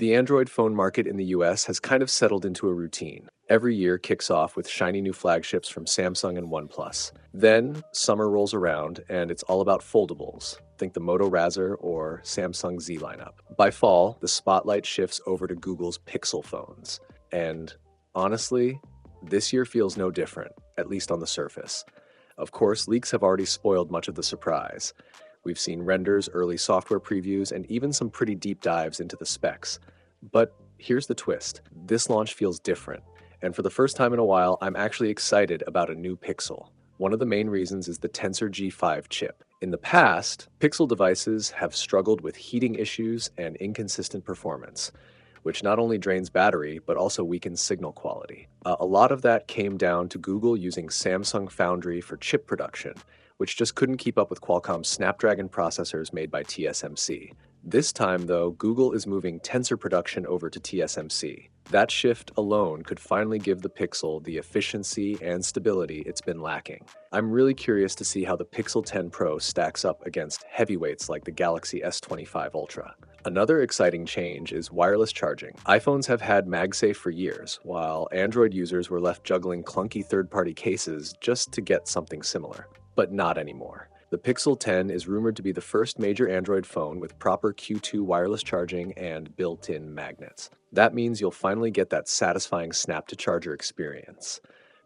The Android phone market in the US has kind of settled into a routine. Every year kicks off with shiny new flagships from Samsung and OnePlus. Then summer rolls around and it's all about foldables. Think the Moto Razr or Samsung Z lineup. By fall, the spotlight shifts over to Google's Pixel phones. And honestly, this year feels no different, at least on the surface. Of course, leaks have already spoiled much of the surprise. We've seen renders, early software previews, and even some pretty deep dives into the specs. But here's the twist. This launch feels different. And for the first time in a while, I'm actually excited about a new Pixel. One of the main reasons is the Tensor G5 chip. In the past, Pixel devices have struggled with heating issues and inconsistent performance, which not only drains battery, but also weakens signal quality. A lot of that came down to Google using Samsung Foundry for chip production, which just couldn't keep up with Qualcomm's Snapdragon processors made by TSMC. This time, though, Google is moving Tensor production over to TSMC. That shift alone could finally give the Pixel the efficiency and stability it's been lacking. I'm really curious to see how the Pixel 10 Pro stacks up against heavyweights like the Galaxy S25 Ultra. Another exciting change is wireless charging. iPhones have had MagSafe for years, while Android users were left juggling clunky third-party cases just to get something similar. But not anymore. The Pixel 10 is rumored to be the first major Android phone with proper Q2 wireless charging and built-in magnets. That means you'll finally get that satisfying snap-to-charger experience.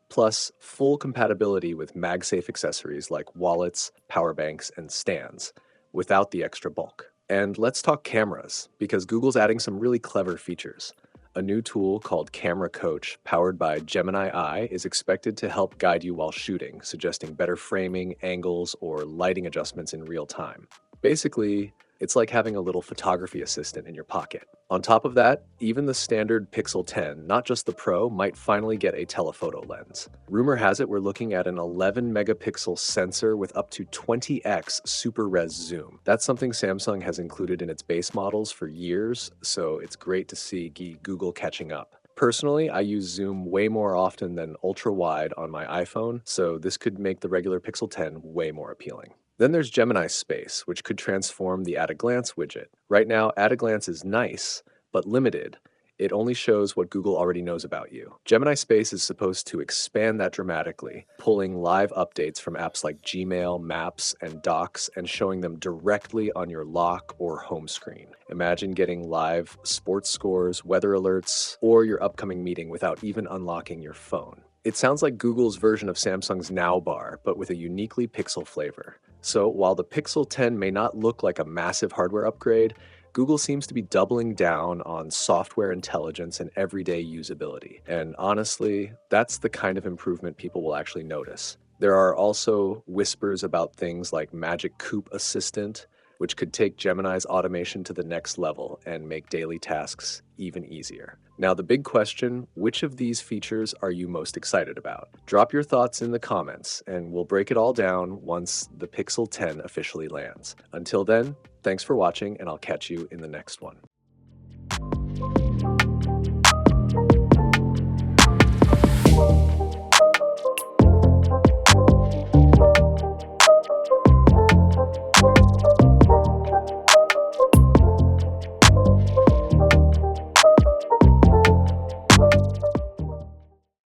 Plus, full compatibility with MagSafe accessories like wallets, power banks, and stands, without the extra bulk. And let's talk cameras, because Google's adding some really clever features. A new tool called Camera Coach, powered by Gemini AI, is expected to help guide you while shooting, suggesting better framing, angles, or lighting adjustments in real time. Basically, it's like having a little photography assistant in your pocket. On top of that, even the standard Pixel 10, not just the Pro, might finally get a telephoto lens. Rumor has it we're looking at an 11-megapixel sensor with up to 20x super res zoom. That's something Samsung has included in its base models for years, so it's great to see Google catching up. Personally, I use zoom way more often than ultra-wide on my iPhone, so this could make the regular Pixel 10 way more appealing. Then there's Gemini Space, which could transform the at-a-glance widget. Right now, at-a-glance is nice, but limited. It only shows what Google already knows about you. Gemini Space is supposed to expand that dramatically, pulling live updates from apps like Gmail, Maps, and Docs, and showing them directly on your lock or home screen. Imagine getting live sports scores, weather alerts, or your upcoming meeting without even unlocking your phone. It sounds like Google's version of Samsung's Now bar, but with a uniquely Pixel flavor. So while the Pixel 10 may not look like a massive hardware upgrade, Google seems to be doubling down on software intelligence and everyday usability. And honestly, that's the kind of improvement people will actually notice. There are also whispers about things like Magic Coup Assistant, which could take Gemini's automation to the next level and make daily tasks even easier. Now, the big question, which of these features are you most excited about? Drop your thoughts in the comments, and we'll break it all down once the Pixel 10 officially lands. Until then, thanks for watching, and I'll catch you in the next one.